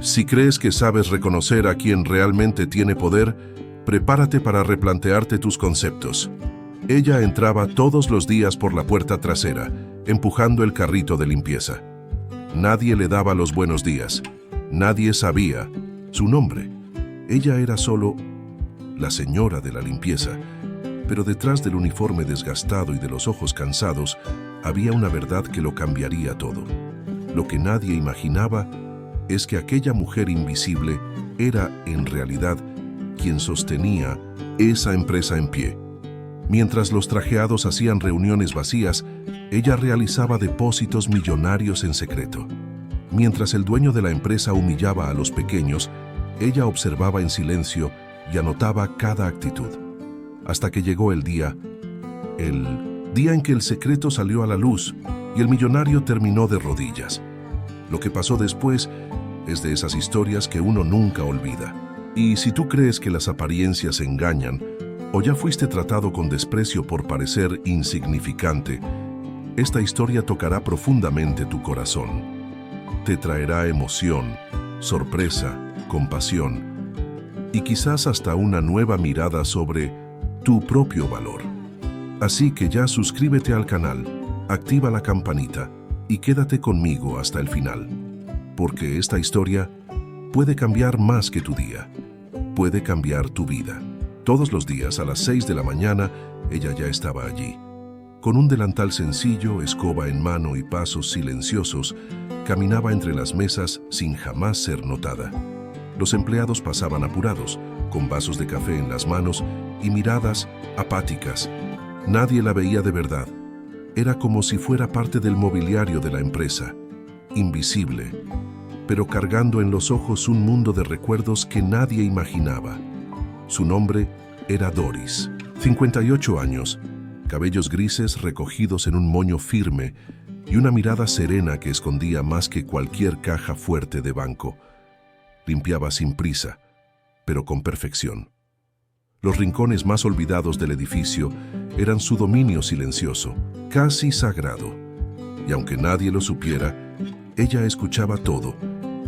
Si crees que sabes reconocer a quien realmente tiene poder, prepárate para replantearte tus conceptos. Ella entraba todos los días por la puerta trasera, empujando el carrito de limpieza. Nadie le daba los buenos días. Nadie sabía su nombre. Ella era solo la señora de la limpieza, pero detrás del uniforme desgastado y de los ojos cansados había una verdad que lo cambiaría todo. Lo que nadie imaginaba es que aquella mujer invisible era, en realidad, quien sostenía esa empresa en pie. Mientras los trajeados hacían reuniones vacías, ella realizaba depósitos millonarios en secreto. Mientras el dueño de la empresa humillaba a los pequeños, ella observaba en silencio y anotaba cada actitud. Hasta que llegó el día en que el secreto salió a la luz y el millonario terminó de rodillas. Lo que pasó después es de esas historias que uno nunca olvida. Y si tú crees que las apariencias engañan, o ya fuiste tratado con desprecio por parecer insignificante, esta historia tocará profundamente tu corazón. Te traerá emoción, sorpresa, compasión y quizás hasta una nueva mirada sobre tu propio valor. Así que ya suscríbete al canal, activa la campanita y quédate conmigo hasta el final, porque esta historia puede cambiar más que tu día, puede cambiar tu vida. Todos los días a las 6 de la mañana, ella ya estaba allí. Con un delantal sencillo, escoba en mano y pasos silenciosos, caminaba entre las mesas sin jamás ser notada. Los empleados pasaban apurados, con vasos de café en las manos y miradas apáticas. Nadie la veía de verdad. Era como si fuera parte del mobiliario de la empresa, invisible, pero cargando en los ojos un mundo de recuerdos que nadie imaginaba. Su nombre era Doris, 58 años, cabellos grises recogidos en un moño firme y una mirada serena que escondía más que cualquier caja fuerte de banco. Limpiaba sin prisa, pero con perfección. Los rincones más olvidados del edificio eran su dominio silencioso, casi sagrado. Y aunque nadie lo supiera, ella escuchaba todo,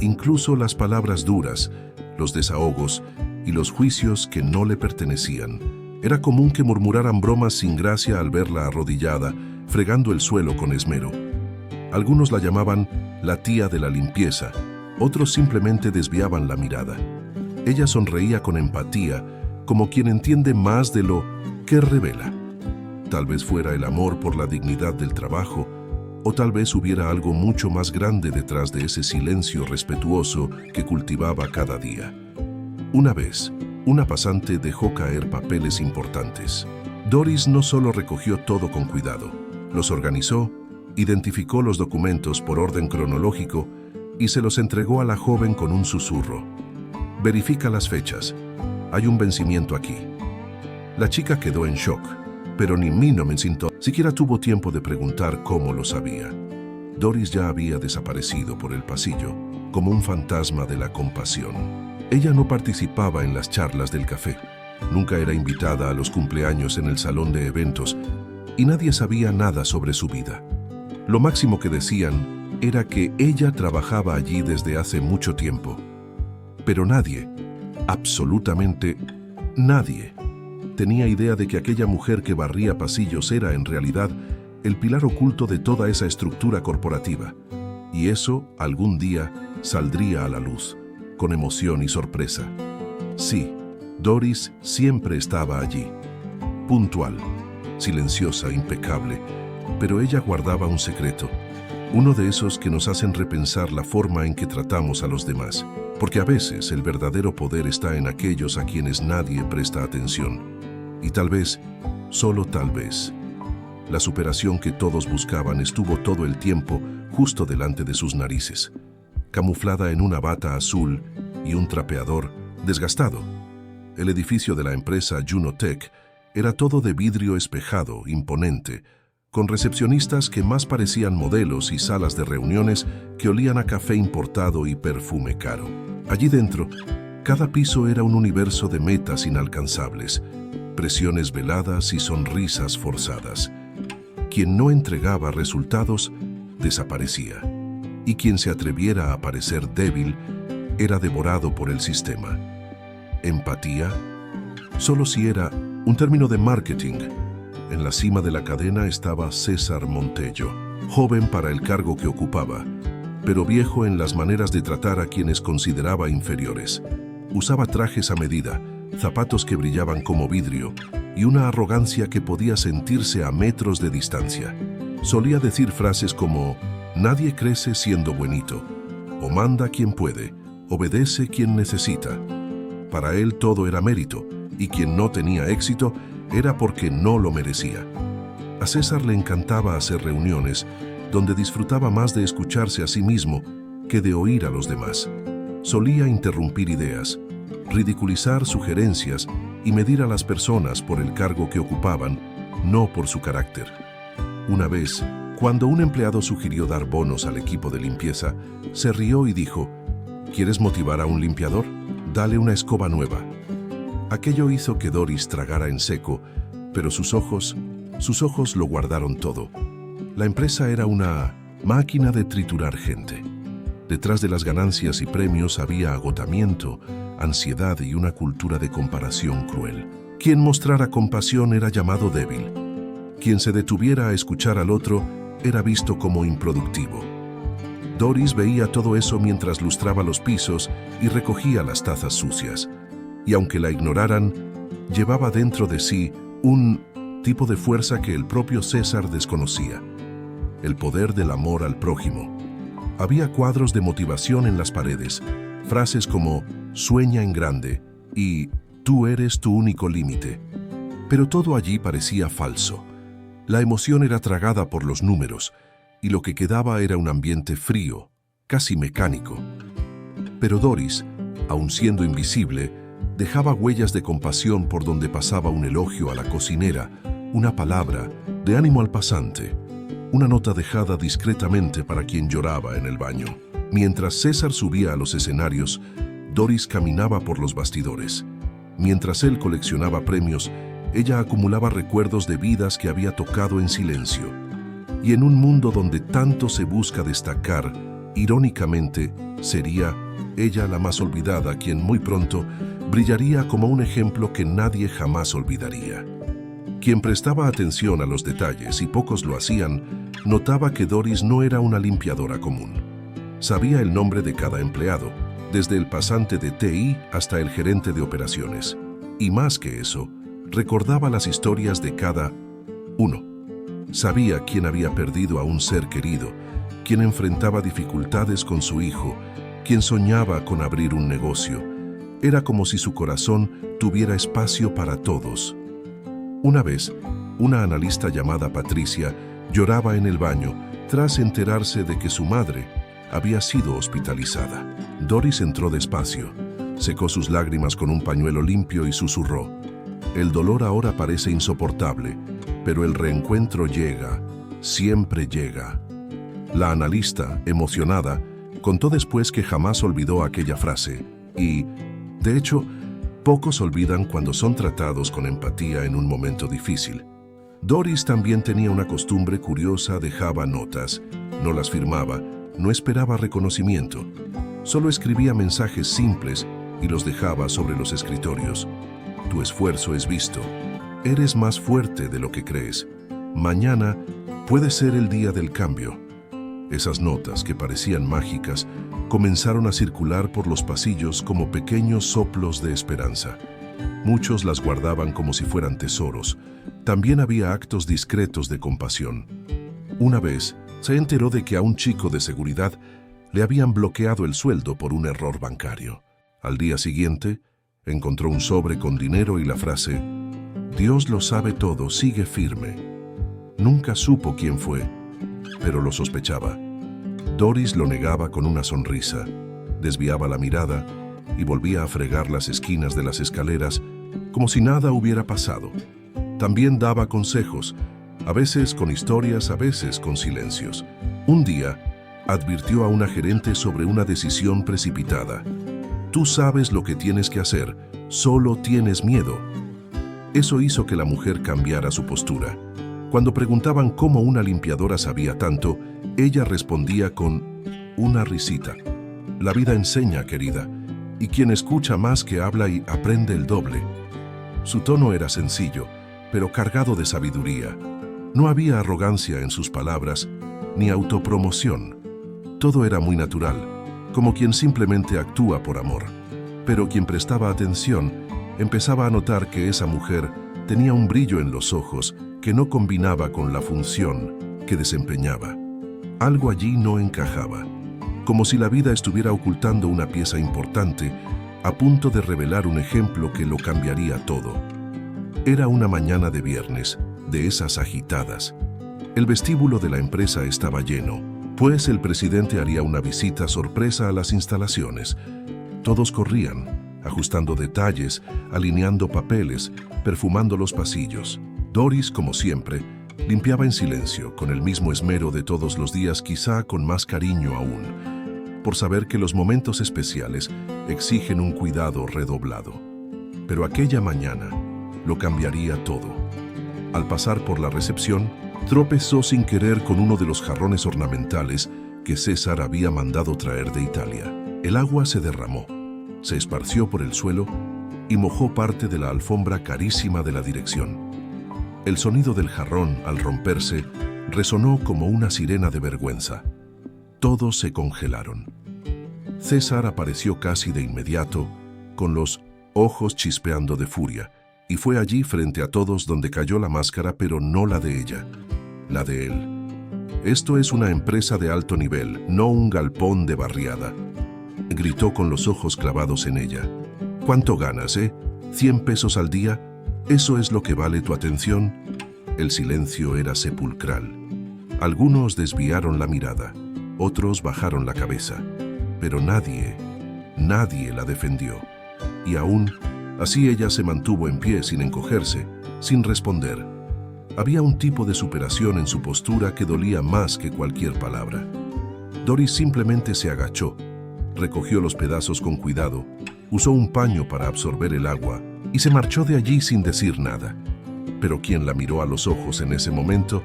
incluso las palabras duras, los desahogos y los juicios que no le pertenecían. Era común que murmuraran bromas sin gracia al verla arrodillada, fregando el suelo con esmero. Algunos la llamaban la tía de la limpieza, otros simplemente desviaban la mirada. Ella sonreía con empatía, como quien entiende más de lo que revela. Tal vez fuera el amor por la dignidad del trabajo, o tal vez hubiera algo mucho más grande detrás de ese silencio respetuoso que cultivaba cada día. Una vez, una pasante dejó caer papeles importantes. Doris no solo recogió todo con cuidado, los organizó, identificó los documentos por orden cronológico y se los entregó a la joven con un susurro. Verifica las fechas. Hay un vencimiento aquí. La chica quedó en shock, pero ni siquiera tuvo tiempo de preguntar cómo lo sabía. Doris ya había desaparecido por el pasillo, como un fantasma de la compasión. Ella no participaba en las charlas del café, nunca era invitada a los cumpleaños en el salón de eventos y nadie sabía nada sobre su vida. Lo máximo que decían era que ella trabajaba allí desde hace mucho tiempo. Pero nadie, absolutamente nadie, tenía idea de que aquella mujer que barría pasillos era en realidad el pilar oculto de toda esa estructura corporativa. Y eso algún día saldría a la luz, con emoción y sorpresa. Sí, Doris siempre estaba allí, puntual, silenciosa, impecable, pero ella guardaba un secreto, uno de esos que nos hacen repensar la forma en que tratamos a los demás, porque a veces el verdadero poder está en aquellos a quienes nadie presta atención, y tal vez, solo tal vez, la superación que todos buscaban estuvo todo el tiempo justo delante de sus narices, camuflada en una bata azul y un trapeador desgastado. El edificio de la empresa Junotech era todo de vidrio espejado, imponente, con recepcionistas que más parecían modelos y salas de reuniones que olían a café importado y perfume caro. Allí dentro, cada piso era un universo de metas inalcanzables, presiones veladas y sonrisas forzadas. Quien no entregaba resultados, desaparecía. Y quien se atreviera a parecer débil, era devorado por el sistema. ¿Empatía? Solo si era un término de marketing. En la cima de la cadena estaba César Montello, joven para el cargo que ocupaba, pero viejo en las maneras de tratar a quienes consideraba inferiores. Usaba trajes a medida, zapatos que brillaban como vidrio y una arrogancia que podía sentirse a metros de distancia. Solía decir frases como: nadie crece siendo buenito, o manda quien puede, obedece quien necesita. Para él todo era mérito, y quien no tenía éxito era porque no lo merecía. A César le encantaba hacer reuniones donde disfrutaba más de escucharse a sí mismo que de oír a los demás. Solía interrumpir ideas, ridiculizar sugerencias y medir a las personas por el cargo que ocupaban, no por su carácter. Una vez, cuando un empleado sugirió dar bonos al equipo de limpieza, se rió y dijo: ¿quieres motivar a un limpiador? Dale una escoba nueva. Aquello hizo que Doris tragara en seco, pero sus ojos lo guardaron todo. La empresa era una máquina de triturar gente. Detrás de las ganancias y premios había agotamiento, ansiedad y una cultura de comparación cruel. Quien mostrara compasión era llamado débil. Quien se detuviera a escuchar al otro era visto como improductivo. Doris veía todo eso mientras lustraba los pisos y recogía las tazas sucias. Y aunque la ignoraran, llevaba dentro de sí un tipo de fuerza que el propio César desconocía: el poder del amor al prójimo. Había cuadros de motivación en las paredes, frases como «sueña en grande» y «tú eres tu único límite». Pero todo allí parecía falso. La emoción era tragada por los números, y lo que quedaba era un ambiente frío, casi mecánico. Pero Doris, aun siendo invisible, dejaba huellas de compasión por donde pasaba un elogio a la cocinera, una palabra de ánimo al pasante, una nota dejada discretamente para quien lloraba en el baño. Mientras César subía a los escenarios, Doris caminaba por los bastidores. Mientras él coleccionaba premios, ella acumulaba recuerdos de vidas que había tocado en silencio. Y en un mundo donde tanto se busca destacar, irónicamente, sería ella la más olvidada, quien muy pronto brillaría como un ejemplo que nadie jamás olvidaría. Quien prestaba atención a los detalles, y pocos lo hacían, notaba que Doris no era una limpiadora común. Sabía el nombre de cada empleado, desde el pasante de TI hasta el gerente de operaciones. Y más que eso, recordaba las historias de cada uno. Sabía quién había perdido a un ser querido, quién enfrentaba dificultades con su hijo, quién soñaba con abrir un negocio. Era como si su corazón tuviera espacio para todos. Una vez, una analista llamada Patricia lloraba en el baño tras enterarse de que su madre había sido hospitalizada. Doris entró despacio, secó sus lágrimas con un pañuelo limpio y susurró: «El dolor ahora parece insoportable, pero el reencuentro llega, siempre llega». La analista, emocionada, contó después que jamás olvidó aquella frase y, de hecho, pocos olvidan cuando son tratados con empatía en un momento difícil. Doris también tenía una costumbre curiosa: dejaba notas, no las firmaba, no esperaba reconocimiento. Solo escribía mensajes simples y los dejaba sobre los escritorios. «Tu esfuerzo es visto. Eres más fuerte de lo que crees. Mañana puede ser el día del cambio». Esas notas, que parecían mágicas, comenzaron a circular por los pasillos como pequeños soplos de esperanza. Muchos las guardaban como si fueran tesoros. También había actos discretos de compasión. Una vez, se enteró de que a un chico de seguridad le habían bloqueado el sueldo por un error bancario. Al día siguiente, encontró un sobre con dinero y la frase: «Dios lo sabe todo, sigue firme». Nunca supo quién fue, pero lo sospechaba. Doris lo negaba con una sonrisa, desviaba la mirada y volvía a fregar las esquinas de las escaleras como si nada hubiera pasado. También daba consejos, a veces con historias, a veces con silencios. Un día, advirtió a una gerente sobre una decisión precipitada: «Tú sabes lo que tienes que hacer, solo tienes miedo». Eso hizo que la mujer cambiara su postura. Cuando preguntaban cómo una limpiadora sabía tanto, ella respondía con una risita: La vida enseña, querida, y quien escucha más que habla y aprende el doble. Su tono era sencillo, pero cargado de sabiduría. No había arrogancia en sus palabras, ni autopromoción. Todo era muy natural, como quien simplemente actúa por amor. Pero quien prestaba atención empezaba a notar que esa mujer tenía un brillo en los ojos que no combinaba con la función que desempeñaba. Algo allí no encajaba, como si la vida estuviera ocultando una pieza importante, a punto de revelar un ejemplo que lo cambiaría todo. Era una mañana de viernes, de esas agitadas. El vestíbulo de la empresa estaba lleno, pues el presidente haría una visita sorpresa a las instalaciones. Todos corrían, ajustando detalles, alineando papeles, perfumando los pasillos. Doris, como siempre, limpiaba en silencio, con el mismo esmero de todos los días, quizá con más cariño aún, por saber que los momentos especiales exigen un cuidado redoblado. Pero aquella mañana lo cambiaría todo. Al pasar por la recepción, tropezó sin querer con uno de los jarrones ornamentales que César había mandado traer de Italia. El agua se derramó, se esparció por el suelo y mojó parte de la alfombra carísima de la dirección. El sonido del jarrón, al romperse, resonó como una sirena de vergüenza. Todos se congelaron. César apareció casi de inmediato, con los ojos chispeando de furia, y fue allí frente a todos donde cayó la máscara, pero no la de ella, la de él. Esto es una empresa de alto nivel, no un galpón de barriada. Gritó con los ojos clavados en ella. ¿Cuánto ganas, 100 pesos al día? ¿Eso es lo que vale tu atención? El silencio era sepulcral. Algunos desviaron la mirada, otros bajaron la cabeza, pero nadie la defendió. Y aún así ella se mantuvo en pie sin encogerse, sin responder. Había un tipo de superación en su postura que dolía más que cualquier palabra. Doris simplemente se agachó, recogió los pedazos con cuidado, usó un paño para absorber el agua y se marchó de allí sin decir nada. Pero quien la miró a los ojos en ese momento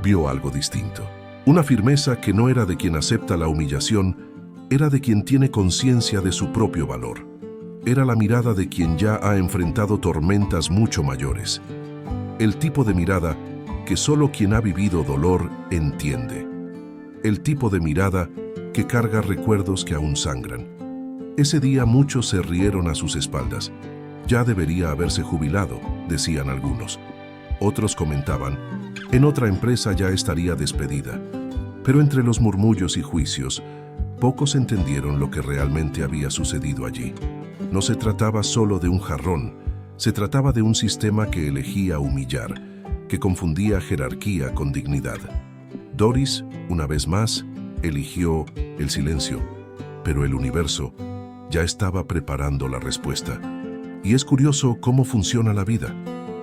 vio algo distinto. Una firmeza que no era de quien acepta la humillación, era de quien tiene conciencia de su propio valor. Era la mirada de quien ya ha enfrentado tormentas mucho mayores. El tipo de mirada que solo quien ha vivido dolor entiende. El tipo de mirada que carga recuerdos que aún sangran. Ese día muchos se rieron a sus espaldas. Ya debería haberse jubilado, decían algunos. Otros comentaban, en otra empresa ya estaría despedida. Pero entre los murmullos y juicios, pocos entendieron lo que realmente había sucedido allí. No se trataba solo de un jarrón, se trataba de un sistema que elegía humillar, que confundía jerarquía con dignidad. Doris, una vez más, eligió el silencio, pero el universo ya estaba preparando la respuesta. Y es curioso cómo funciona la vida,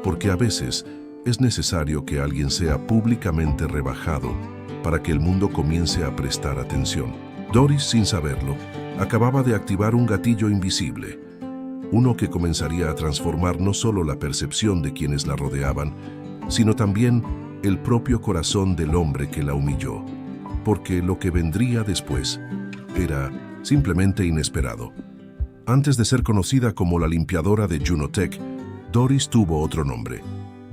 porque a veces es necesario que alguien sea públicamente rebajado para que el mundo comience a prestar atención. Doris, sin saberlo, acababa de activar un gatillo invisible, uno que comenzaría a transformar no solo la percepción de quienes la rodeaban, sino también el propio corazón del hombre que la humilló, porque lo que vendría después era simplemente inesperado. Antes de ser conocida como la limpiadora de Junotech, Doris tuvo otro nombre,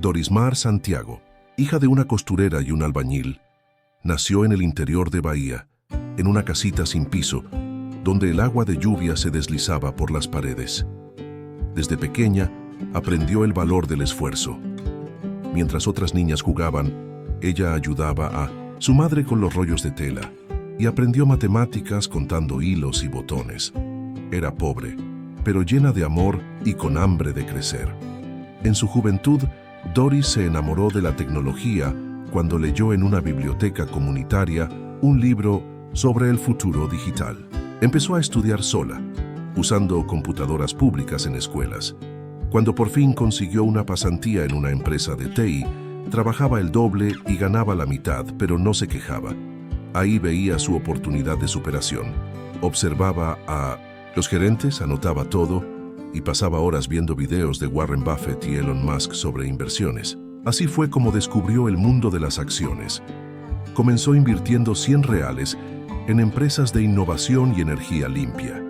Dorismar Santiago. Hija de una costurera y un albañil, nació en el interior de Bahía, en una casita sin piso, donde el agua de lluvia se deslizaba por las paredes. Desde pequeña, aprendió el valor del esfuerzo. Mientras otras niñas jugaban, ella ayudaba a su madre con los rollos de tela y aprendió matemáticas contando hilos y botones. Era pobre, pero llena de amor y con hambre de crecer. En su juventud, Doris se enamoró de la tecnología cuando leyó en una biblioteca comunitaria un libro sobre el futuro digital. Empezó a estudiar sola, usando computadoras públicas en escuelas. Cuando por fin consiguió una pasantía en una empresa de TI, trabajaba el doble y ganaba la mitad, pero no se quejaba. Ahí veía su oportunidad de superación. Observaba a los gerentes, anotaba todo y pasaba horas viendo videos de Warren Buffett y Elon Musk sobre inversiones. Así fue como descubrió el mundo de las acciones. Comenzó invirtiendo 100 reales en empresas de innovación y energía limpia.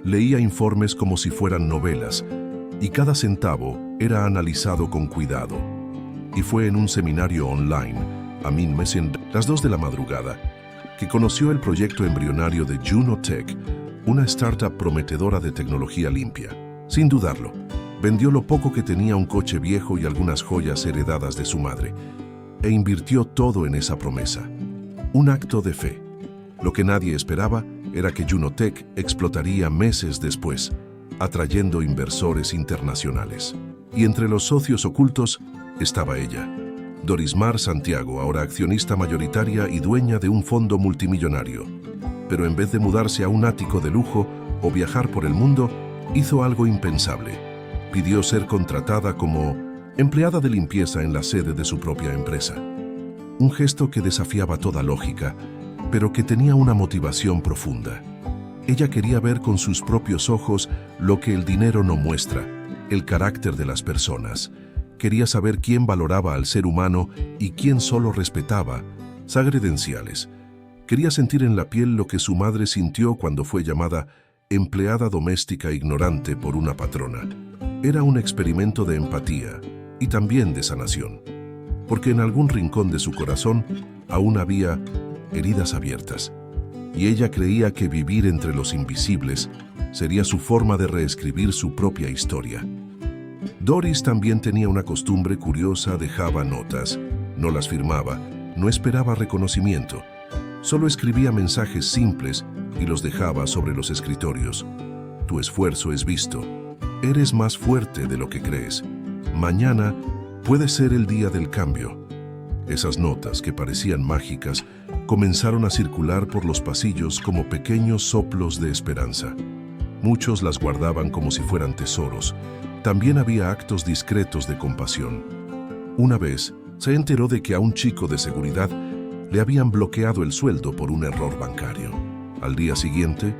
Leía informes como si fueran novelas, y cada centavo era analizado con cuidado. Y fue en un seminario online, Amin Messenger, las 2 de la madrugada, que conoció el proyecto embrionario de Juno Tech, una startup prometedora de tecnología limpia. Sin dudarlo, vendió lo poco que tenía, un coche viejo y algunas joyas heredadas de su madre, e invirtió todo en esa promesa. Un acto de fe. Lo que nadie esperaba era que Juno Tech explotaría meses después, atrayendo inversores internacionales. Y entre los socios ocultos estaba ella, Dorismar Santiago, ahora accionista mayoritaria y dueña de un fondo multimillonario. Pero en vez de mudarse a un ático de lujo o viajar por el mundo, hizo algo impensable. Pidió ser contratada como empleada de limpieza en la sede de su propia empresa. Un gesto que desafiaba toda lógica, pero que tenía una motivación profunda. Ella quería ver con sus propios ojos lo que el dinero no muestra, el carácter de las personas. Quería saber quién valoraba al ser humano y quién solo respetaba sus credenciales. Quería sentir en la piel lo que su madre sintió cuando fue llamada empleada doméstica ignorante por una patrona. Era un experimento de empatía y también de sanación, porque en algún rincón de su corazón aún había heridas abiertas, y ella creía que vivir entre los invisibles sería su forma de reescribir su propia historia. Doris también tenía una costumbre curiosa: dejaba notas, no las firmaba, no esperaba reconocimiento, solo escribía mensajes simples y los dejaba sobre los escritorios. Tu esfuerzo es visto, eres más fuerte de lo que crees, mañana puede ser el día del cambio. Esas notas, que parecían mágicas, comenzaron a circular por los pasillos como pequeños soplos de esperanza. Muchos las guardaban como si fueran tesoros. También había actos discretos de compasión. Una vez, se enteró de que a un chico de seguridad le habían bloqueado el sueldo por un error bancario. Al día siguiente,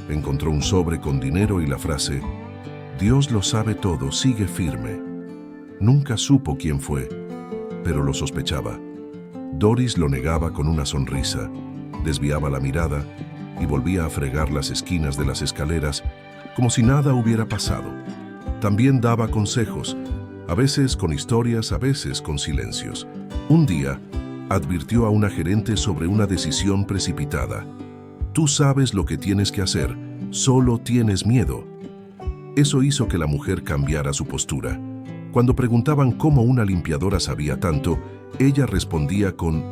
encontró un sobre con dinero y la frase: Dios lo sabe todo, sigue firme. Nunca supo quién fue, pero lo sospechaba. Doris lo negaba con una sonrisa, desviaba la mirada y volvía a fregar las esquinas de las escaleras como si nada hubiera pasado. También daba consejos, a veces con historias, a veces con silencios. Un día, advirtió a una gerente sobre una decisión precipitada. Tú sabes lo que tienes que hacer, solo tienes miedo. Eso hizo que la mujer cambiara su postura. Cuando preguntaban cómo una limpiadora sabía tanto, ella respondía con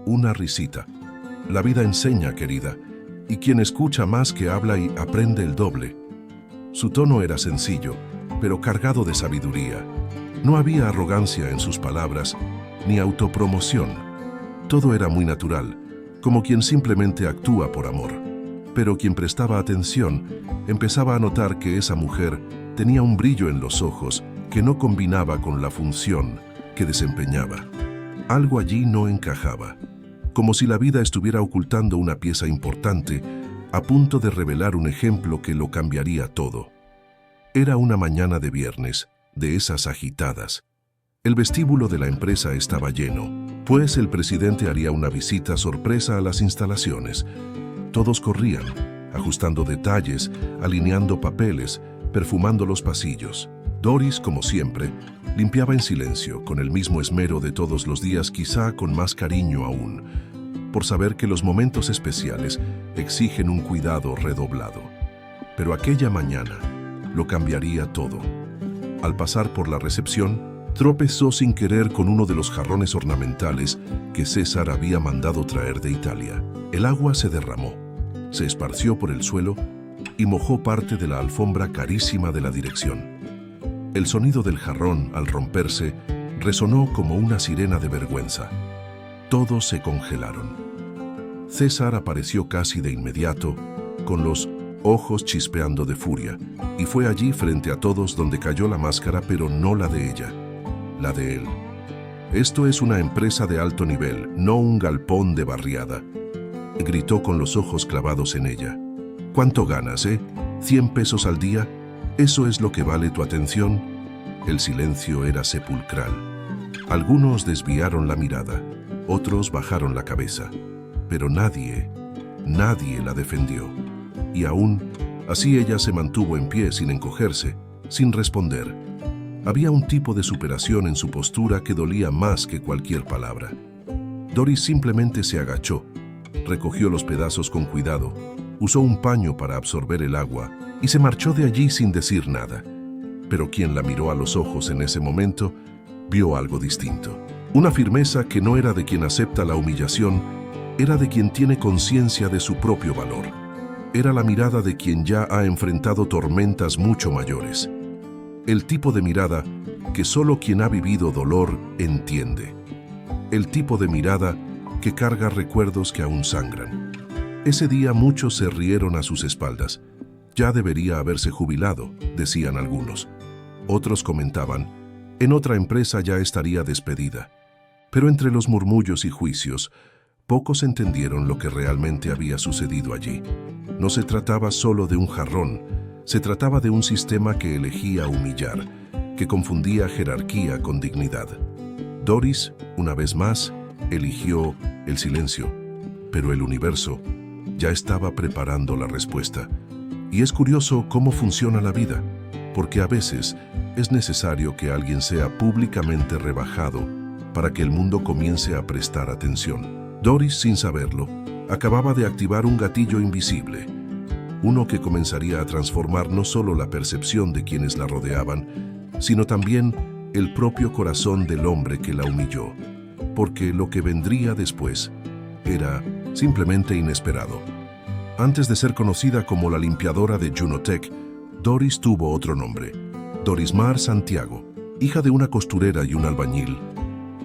una risita. La vida enseña, querida, y quien escucha más que habla y aprende el doble. Su tono era sencillo, pero cargado de sabiduría. No había arrogancia en sus palabras, ni autopromoción. Todo era muy natural, como quien simplemente actúa por amor. Pero quien prestaba atención empezaba a notar que esa mujer tenía un brillo en los ojos que no combinaba con la función que desempeñaba. Algo allí no encajaba, como si la vida estuviera ocultando una pieza importante, a punto de revelar un ejemplo que lo cambiaría todo. Era una mañana de viernes, de esas agitadas. El vestíbulo de la empresa estaba lleno, pues el presidente haría una visita sorpresa a las instalaciones. Todos corrían, ajustando detalles, alineando papeles, perfumando los pasillos. Doris, como siempre, limpiaba en silencio, con el mismo esmero de todos los días, quizá con más cariño aún, por saber que los momentos especiales exigen un cuidado redoblado. Pero aquella mañana lo cambiaría todo. Al pasar por la recepción, tropezó sin querer con uno de los jarrones ornamentales que César había mandado traer de Italia. El agua se derramó, se esparció por el suelo y mojó parte de la alfombra carísima de la dirección. El sonido del jarrón, al romperse, resonó como una sirena de vergüenza. Todos se congelaron. César apareció casi de inmediato, con los ojos chispeando de furia, y fue allí frente a todos donde cayó la máscara, pero no la de ella, la de él. Esto es una empresa de alto nivel, no un galpón de barriada, gritó con los ojos clavados en ella. ¿Cuánto ganas, 100 pesos al día? ¿Eso es lo que vale tu atención? El silencio era sepulcral. Algunos desviaron la mirada, otros bajaron la cabeza, pero nadie Nadie la defendió. Y aún así ella se mantuvo en pie sin encogerse, sin responder. Había un tipo de superación en su postura que dolía más que cualquier palabra. Doris simplemente se agachó, recogió los pedazos con cuidado, usó un paño para absorber el agua y se marchó de allí sin decir nada. Pero quien la miró a los ojos en ese momento vio algo distinto. Una firmeza que no era de quien acepta la humillación, era de quien tiene conciencia de su propio valor. Era la mirada de quien ya ha enfrentado tormentas mucho mayores. El tipo de mirada que solo quien ha vivido dolor entiende. El tipo de mirada que carga recuerdos que aún sangran. Ese día muchos se rieron a sus espaldas. Ya debería haberse jubilado, decían algunos. Otros comentaban, en otra empresa ya estaría despedida. Pero entre los murmullos y juicios, pocos entendieron lo que realmente había sucedido allí. No se trataba solo de un jarrón, se trataba de un sistema que elegía humillar, que confundía jerarquía con dignidad. Doris, una vez más, eligió el silencio, pero el universo ya estaba preparando la respuesta. Y es curioso cómo funciona la vida, porque a veces es necesario que alguien sea públicamente rebajado para que el mundo comience a prestar atención. Doris, sin saberlo, acababa de activar un gatillo invisible, uno que comenzaría a transformar no solo la percepción de quienes la rodeaban, sino también el propio corazón del hombre que la humilló, porque lo que vendría después era simplemente inesperado. Antes de ser conocida como la limpiadora de Junotech, Doris tuvo otro nombre, Dorismar Santiago, hija de una costurera y un albañil.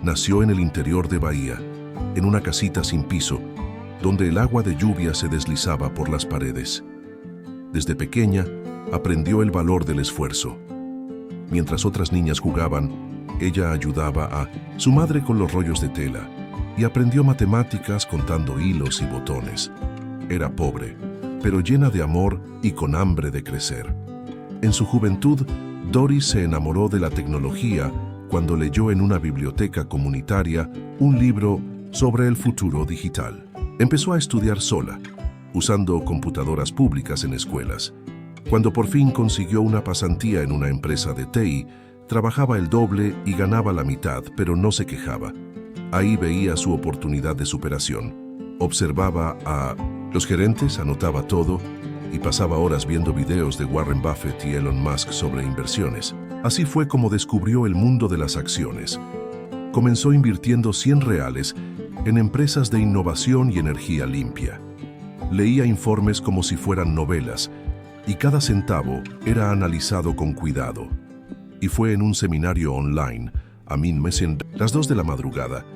Nació en el interior de Bahía, en una casita sin piso, donde el agua de lluvia se deslizaba por las paredes. Desde pequeña, aprendió el valor del esfuerzo. Mientras otras niñas jugaban, ella ayudaba a su madre con los rollos de tela y aprendió matemáticas contando hilos y botones. Era pobre, pero llena de amor y con hambre de crecer. En su juventud, Doris se enamoró de la tecnología cuando leyó en una biblioteca comunitaria un libro sobre el futuro digital. Empezó a estudiar sola, usando computadoras públicas en escuelas. Cuando por fin consiguió una pasantía en una empresa de TI, trabajaba el doble y ganaba la mitad, pero no se quejaba. Ahí veía su oportunidad de superación. Observaba a los gerentes, anotaba todo y pasaba horas viendo videos de Warren Buffett y Elon Musk sobre inversiones. Así fue como descubrió el mundo de las acciones. Comenzó invirtiendo $100 en empresas de innovación y energía limpia. Leía informes como si fueran novelas, y cada centavo era analizado con cuidado. Y fue en un seminario online, Amin Messenger, las 2 de la madrugada,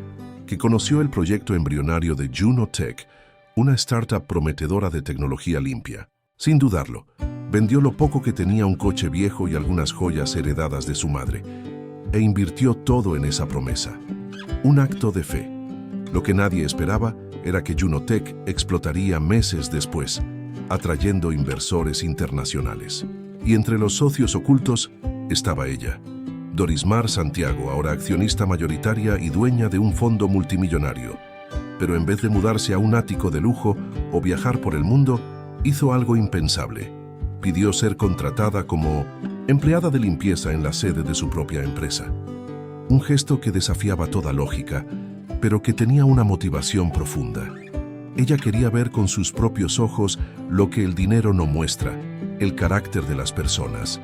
que conoció el proyecto embrionario de Junotech, una startup prometedora de tecnología limpia. Sin dudarlo, vendió lo poco que tenía, un coche viejo y algunas joyas heredadas de su madre, e invirtió todo en esa promesa. Un acto de fe. Lo que nadie esperaba era que Junotech explotaría meses después, atrayendo inversores internacionales. Y entre los socios ocultos estaba ella, Dorismar Santiago, ahora accionista mayoritaria y dueña de un fondo multimillonario. Pero en vez de mudarse a un ático de lujo o viajar por el mundo, hizo algo impensable. Pidió ser contratada como empleada de limpieza en la sede de su propia empresa. Un gesto que desafiaba toda lógica, pero que tenía una motivación profunda. Ella quería ver con sus propios ojos lo que el dinero no muestra, el carácter de las personas.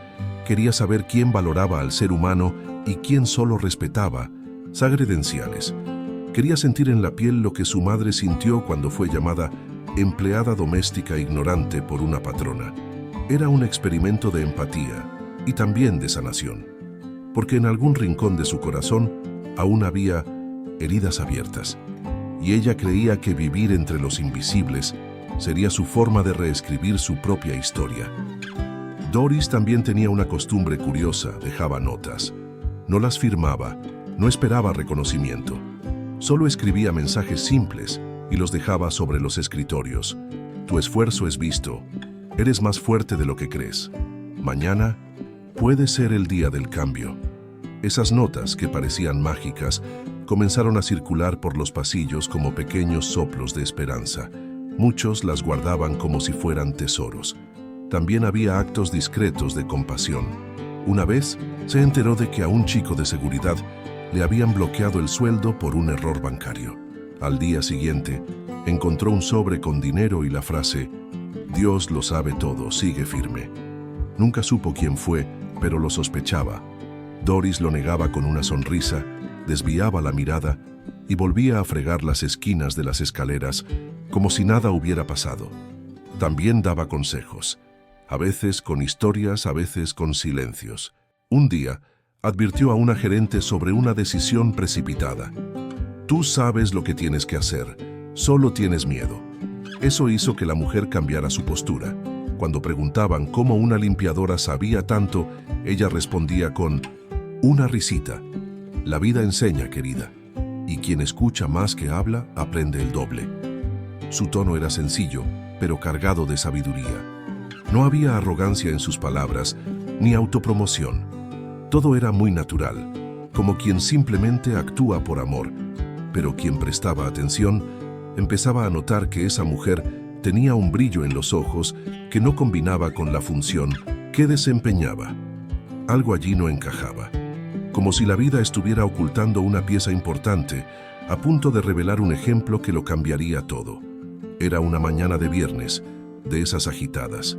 Quería saber quién valoraba al ser humano y quién solo respetaba sus credenciales. Quería sentir en la piel lo que su madre sintió cuando fue llamada empleada doméstica ignorante por una patrona. Era un experimento de empatía y también de sanación, porque en algún rincón de su corazón aún había heridas abiertas, y ella creía que vivir entre los invisibles sería su forma de reescribir su propia historia. Doris también tenía una costumbre curiosa: dejaba notas. No las firmaba, no esperaba reconocimiento. Solo escribía mensajes simples y los dejaba sobre los escritorios. Tu esfuerzo es visto. Eres más fuerte de lo que crees. Mañana puede ser el día del cambio. Esas notas, que parecían mágicas, comenzaron a circular por los pasillos como pequeños soplos de esperanza. Muchos las guardaban como si fueran tesoros. También había actos discretos de compasión. Una vez se enteró de que a un chico de seguridad le habían bloqueado el sueldo por un error bancario. Al día siguiente, encontró un sobre con dinero y la frase: «Dios lo sabe todo, sigue firme». Nunca supo quién fue, pero lo sospechaba. Doris lo negaba con una sonrisa, desviaba la mirada y volvía a fregar las esquinas de las escaleras como si nada hubiera pasado. También daba consejos, a veces con historias, a veces con silencios. Un día, advirtió a una gerente sobre una decisión precipitada. «Tú sabes lo que tienes que hacer, solo tienes miedo». Eso hizo que la mujer cambiara su postura. Cuando preguntaban cómo una limpiadora sabía tanto, ella respondía con una risita: «La vida enseña, querida, y quien escucha más que habla, aprende el doble». Su tono era sencillo, pero cargado de sabiduría. No había arrogancia en sus palabras, ni autopromoción. Todo era muy natural, como quien simplemente actúa por amor. Pero quien prestaba atención empezaba a notar que esa mujer tenía un brillo en los ojos que no combinaba con la función que desempeñaba. Algo allí no encajaba, como si la vida estuviera ocultando una pieza importante, a punto de revelar un ejemplo que lo cambiaría todo. Era una mañana de viernes, de esas agitadas.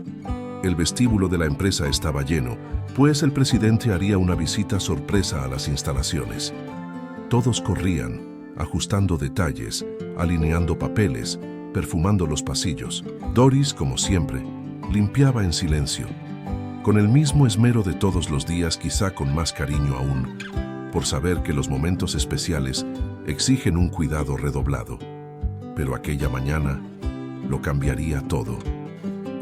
El vestíbulo de la empresa estaba lleno, pues el presidente haría una visita sorpresa a las instalaciones. Todos corrían, ajustando detalles, alineando papeles, perfumando los pasillos. Doris, como siempre, limpiaba en silencio, con el mismo esmero de todos los días, quizá con más cariño aún, por saber que los momentos especiales exigen un cuidado redoblado. Pero aquella mañana lo cambiaría todo.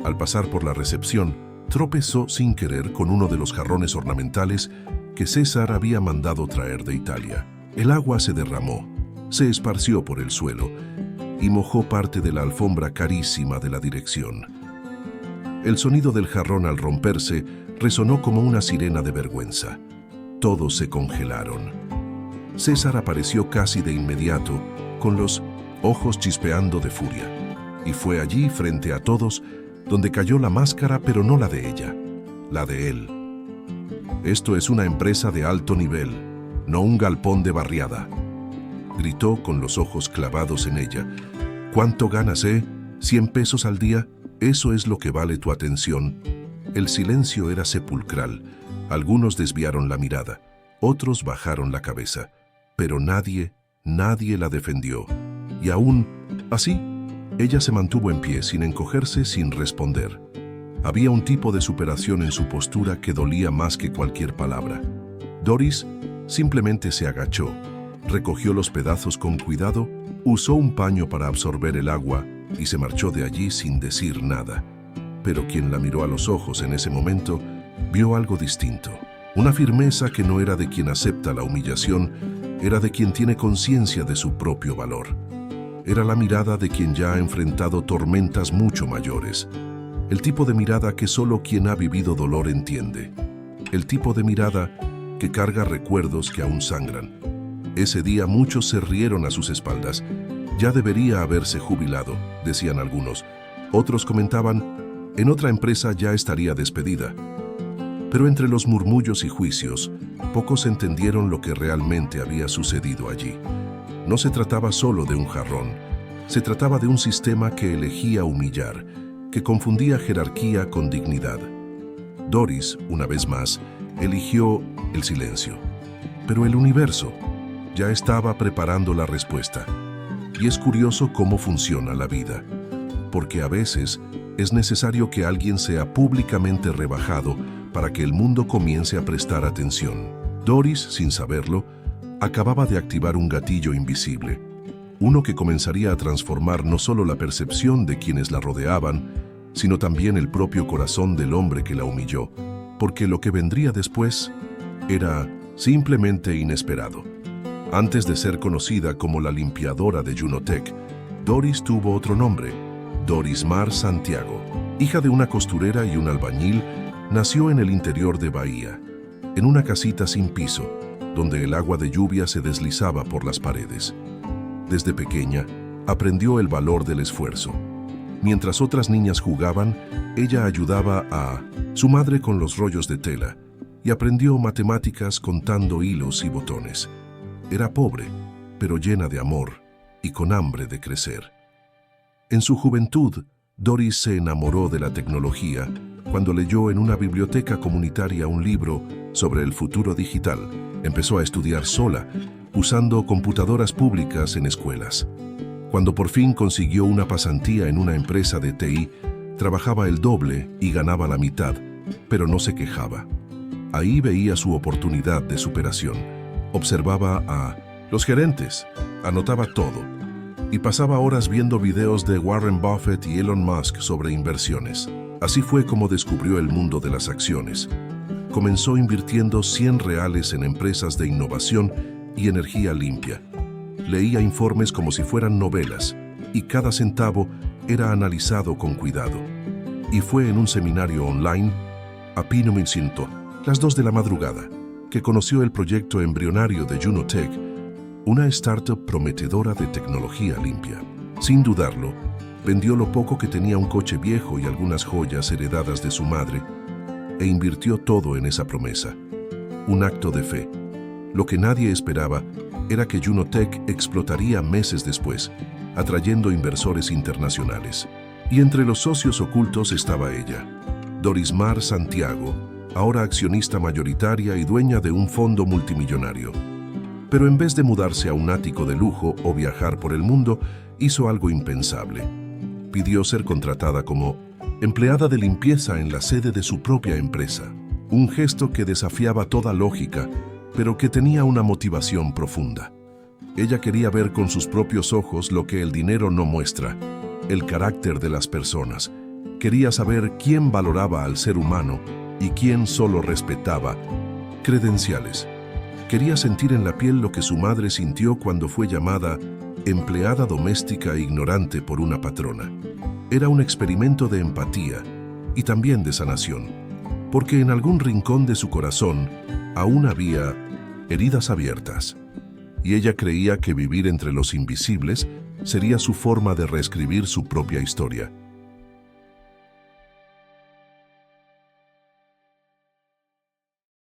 Al pasar por la recepción, tropezó sin querer con uno de los jarrones ornamentales que César había mandado traer de Italia. El agua se derramó, se esparció por el suelo y mojó parte de la alfombra carísima de la dirección. El sonido del jarrón al romperse resonó como una sirena de vergüenza. Todos se congelaron. César apareció casi de inmediato, con los ojos chispeando de furia, y fue allí, frente a todos, donde cayó la máscara, pero no la de ella, la de él. «Esto es una empresa de alto nivel, no un galpón de barriada», gritó con los ojos clavados en ella. «¿Cuánto ganas, 100 pesos al día? ¿Eso es lo que vale tu atención?» El silencio era sepulcral. Algunos desviaron la mirada, otros bajaron la cabeza, pero nadie la defendió. Y aún así, ella se mantuvo en pie, sin encogerse, sin responder. Había un tipo de superación en su postura que dolía más que cualquier palabra. Doris simplemente se agachó, recogió los pedazos con cuidado, usó un paño para absorber el agua y se marchó de allí sin decir nada. Pero quien la miró a los ojos en ese momento vio algo distinto. Una firmeza que no era de quien acepta la humillación, era de quien tiene conciencia de su propio valor. Era la mirada de quien ya ha enfrentado tormentas mucho mayores. El tipo de mirada que solo quien ha vivido dolor entiende. El tipo de mirada que carga recuerdos que aún sangran. Ese día muchos se rieron a sus espaldas. «Ya debería haberse jubilado», decían algunos. Otros comentaban: «En otra empresa ya estaría despedida». Pero entre los murmullos y juicios, pocos entendieron lo que realmente había sucedido allí. No se trataba solo de un jarrón, se trataba de un sistema que elegía humillar, que confundía jerarquía con dignidad. Doris, una vez más, eligió el silencio. Pero el universo ya estaba preparando la respuesta. Y es curioso cómo funciona la vida, porque a veces es necesario que alguien sea públicamente rebajado para que el mundo comience a prestar atención. Doris, sin saberlo, acababa de activar un gatillo invisible, uno que comenzaría a transformar no solo la percepción de quienes la rodeaban, sino también el propio corazón del hombre que la humilló, porque lo que vendría después era simplemente inesperado. Antes de ser conocida como la limpiadora de Junotech, Doris tuvo otro nombre: Doris Mar Santiago. Hija de una costurera y un albañil, nació en el interior de Bahía, en una casita sin piso, donde el agua de lluvia se deslizaba por las paredes. Desde pequeña, aprendió el valor del esfuerzo. Mientras otras niñas jugaban, ella ayudaba a su madre con los rollos de tela y aprendió matemáticas contando hilos y botones. Era pobre, pero llena de amor y con hambre de crecer. En su juventud, Doris se enamoró de la tecnología cuando leyó en una biblioteca comunitaria un libro sobre el futuro digital. Empezó a estudiar sola, usando computadoras públicas en escuelas. Cuando por fin consiguió una pasantía en una empresa de TI, trabajaba el doble y ganaba la mitad, pero no se quejaba. Ahí veía su oportunidad de superación. Observaba a los gerentes, anotaba todo y pasaba horas viendo videos de Warren Buffett y Elon Musk sobre inversiones. Así fue como descubrió el mundo de las acciones. Comenzó invirtiendo $100 en empresas de innovación y energía limpia. Leía informes como si fueran novelas y cada centavo era analizado con cuidado. Y fue en un seminario online, a P900, las 2 de la madrugada, que conoció el proyecto embrionario de Junotech, una startup prometedora de tecnología limpia. Sin dudarlo, vendió lo poco que tenía, un coche viejo y algunas joyas heredadas de su madre, e invirtió todo en esa promesa. Un acto de fe. Lo que nadie esperaba era que Junotech explotaría meses después, atrayendo inversores internacionales. Y entre los socios ocultos estaba ella, Dorismar Santiago, ahora accionista mayoritaria y dueña de un fondo multimillonario. Pero en vez de mudarse a un ático de lujo o viajar por el mundo, hizo algo impensable. Pidió ser contratada como empleada de limpieza en la sede de su propia empresa. Un gesto que desafiaba toda lógica, pero que tenía una motivación profunda. Ella quería ver con sus propios ojos lo que el dinero no muestra, el carácter de las personas. Quería saber quién valoraba al ser humano y quién solo respetaba credenciales. Quería sentir en la piel lo que su madre sintió cuando fue llamada empleada doméstica ignorante por una patrona. Era un experimento de empatía y también de sanación, porque en algún rincón de su corazón aún había heridas abiertas, y ella creía que vivir entre los invisibles sería su forma de reescribir su propia historia.